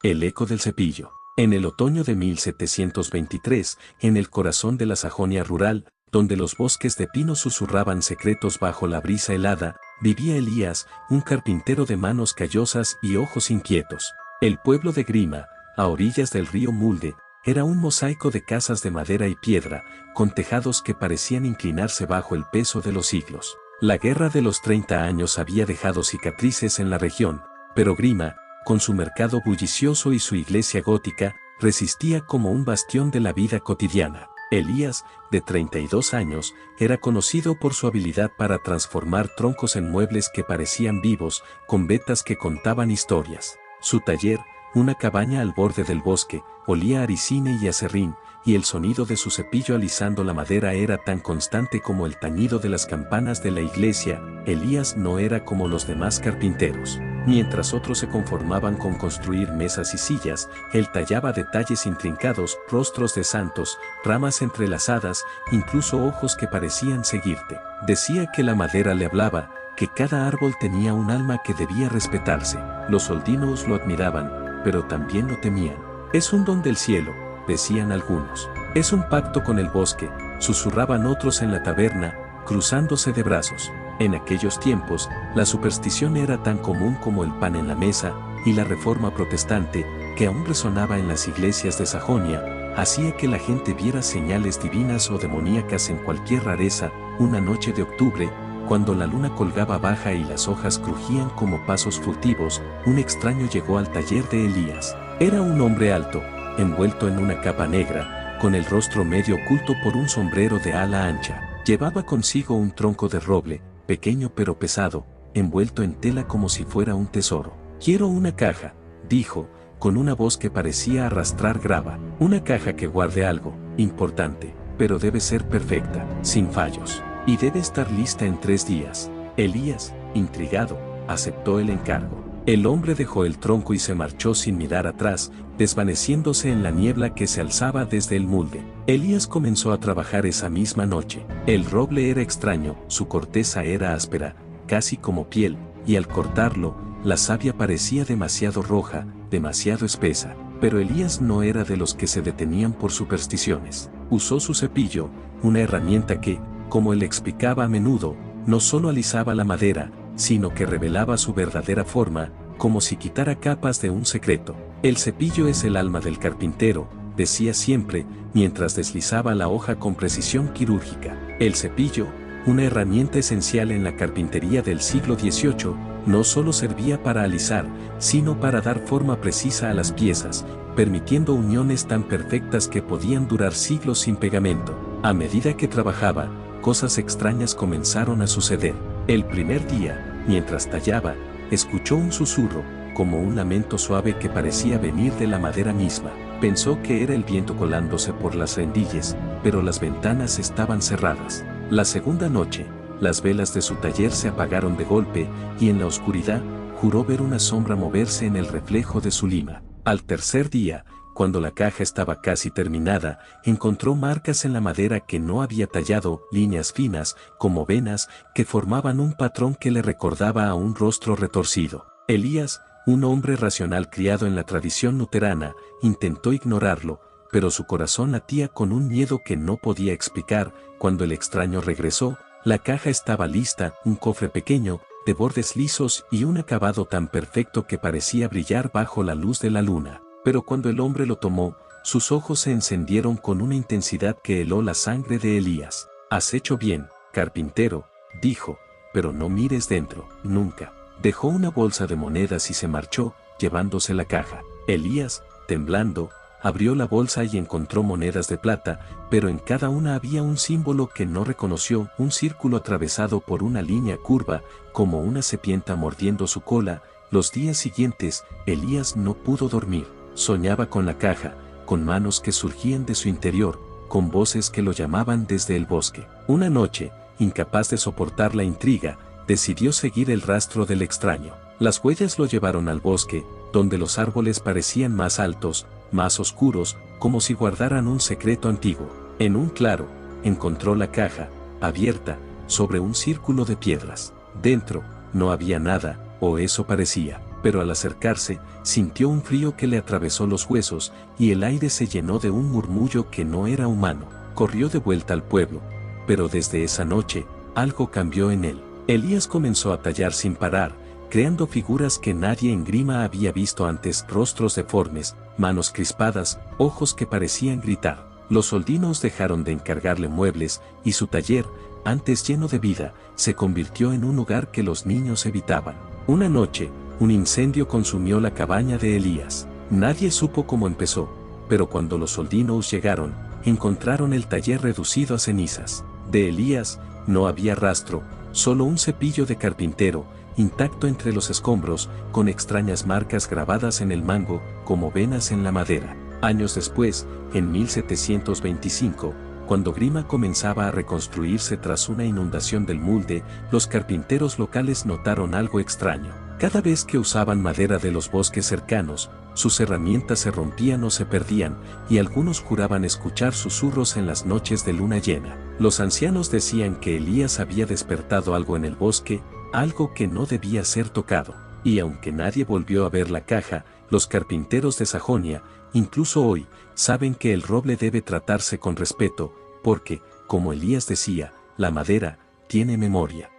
El eco del cepillo. En el otoño de 1723, en el corazón de la Sajonia rural, donde los bosques de pino susurraban secretos bajo la brisa helada, vivía Elías, un carpintero de manos callosas y ojos inquietos. El pueblo de Grima, a orillas del río Mulde, era un mosaico de casas de madera y piedra, con tejados que parecían inclinarse bajo el peso de los siglos. La guerra de los 30 años había dejado cicatrices en la región, pero Grima, con su mercado bullicioso y su iglesia gótica, resistía como un bastión de la vida cotidiana. Elías, de 32 años, era conocido por su habilidad para transformar troncos en muebles que parecían vivos, con vetas que contaban historias. Su taller, una cabaña al borde del bosque, olía a ricine y aserrín, y el sonido de su cepillo alisando la madera era tan constante como el tañido de las campanas de la iglesia. Elías no era como los demás carpinteros. Mientras otros se conformaban con construir mesas y sillas, él tallaba detalles intrincados, rostros de santos, ramas entrelazadas, incluso ojos que parecían seguirte. Decía que la madera le hablaba, que cada árbol tenía un alma que debía respetarse. Los soldinos lo admiraban, pero también lo temían. Es un don del cielo, decían algunos. Es un pacto con el bosque, susurraban otros en la taberna, cruzándose de brazos. En aquellos tiempos, la superstición era tan común como el pan en la mesa, y la reforma protestante, que aún resonaba en las iglesias de Sajonia, hacía que la gente viera señales divinas o demoníacas en cualquier rareza. Una noche de octubre, cuando la luna colgaba baja y las hojas crujían como pasos furtivos, un extraño llegó al taller de Elías. Era un hombre alto, envuelto en una capa negra, con el rostro medio oculto por un sombrero de ala ancha. Llevaba consigo un tronco de roble, pequeño pero pesado, envuelto en tela como si fuera un tesoro. «Quiero una caja», dijo, con una voz que parecía arrastrar grava. «Una caja que guarde algo importante, pero debe ser perfecta, sin fallos. Y debe estar lista en 3 días». Elías, intrigado, aceptó el encargo. El hombre dejó el tronco y se marchó sin mirar atrás, desvaneciéndose en la niebla que se alzaba desde el mulde. Elías comenzó a trabajar esa misma noche. El roble era extraño, su corteza era áspera, casi como piel, y al cortarlo, la savia parecía demasiado roja, demasiado espesa. Pero Elías no era de los que se detenían por supersticiones. Usó su cepillo, una herramienta que, como él explicaba a menudo, no solo alisaba la madera, sino que revelaba su verdadera forma, como si quitara capas de un secreto. «El cepillo es el alma del carpintero», decía siempre, mientras deslizaba la hoja con precisión quirúrgica. El cepillo, una herramienta esencial en la carpintería del siglo XVIII, no solo servía para alisar, sino para dar forma precisa a las piezas, permitiendo uniones tan perfectas que podían durar siglos sin pegamento. A medida que trabajaba, cosas extrañas comenzaron a suceder. El primer día, mientras tallaba, escuchó un susurro, como un lamento suave que parecía venir de la madera misma. Pensó que era el viento colándose por las rendillas, pero las ventanas estaban cerradas. La segunda noche, las velas de su taller se apagaron de golpe, y en la oscuridad, juró ver una sombra moverse en el reflejo de su lima. Al tercer día, cuando la caja estaba casi terminada, encontró marcas en la madera que no había tallado, líneas finas, como venas, que formaban un patrón que le recordaba a un rostro retorcido. Elías, un hombre racional criado en la tradición luterana, intentó ignorarlo, pero su corazón latía con un miedo que no podía explicar. Cuando el extraño regresó, la caja estaba lista, un cofre pequeño, de bordes lisos y un acabado tan perfecto que parecía brillar bajo la luz de la luna. Pero cuando el hombre lo tomó, sus ojos se encendieron con una intensidad que heló la sangre de Elías. «Has hecho bien, carpintero», dijo, «pero no mires dentro, nunca». Dejó una bolsa de monedas y se marchó, llevándose la caja. Elías, temblando, abrió la bolsa y encontró monedas de plata, pero en cada una había un símbolo que no reconoció, un círculo atravesado por una línea curva, como una serpiente mordiendo su cola. Los días siguientes, Elías no pudo dormir. Soñaba con la caja, con manos que surgían de su interior, con voces que lo llamaban desde el bosque. Una noche, incapaz de soportar la intriga, decidió seguir el rastro del extraño. Las huellas lo llevaron al bosque, donde los árboles parecían más altos, más oscuros, como si guardaran un secreto antiguo. En un claro, encontró la caja, abierta, sobre un círculo de piedras. Dentro, no había nada, o eso parecía. pero al acercarse, sintió un frío que le atravesó los huesos, y el aire se llenó de un murmullo que no era humano. Corrió de vuelta al pueblo, pero desde esa noche, algo cambió en él. Elías comenzó a tallar sin parar, creando figuras que nadie en Grima había visto antes, rostros deformes, manos crispadas, ojos que parecían gritar. Los soldinos dejaron de encargarle muebles, y su taller, antes lleno de vida, se convirtió en un lugar que los niños evitaban. Una noche, un incendio consumió la cabaña de Elías. Nadie supo cómo empezó, pero cuando los soldinos llegaron, encontraron el taller reducido a cenizas. De Elías, no había rastro, solo un cepillo de carpintero, intacto entre los escombros, con extrañas marcas grabadas en el mango, como venas en la madera. Años después, en 1725, cuando Grima comenzaba a reconstruirse tras una inundación del Mulde, los carpinteros locales notaron algo extraño. Cada vez que usaban madera de los bosques cercanos, sus herramientas se rompían o se perdían, y algunos juraban escuchar susurros en las noches de luna llena. Los ancianos decían que Elías había despertado algo en el bosque, algo que no debía ser tocado. Y aunque nadie volvió a ver la caja, los carpinteros de Sajonia, incluso hoy, saben que el roble debe tratarse con respeto, porque, como Elías decía, la madera tiene memoria.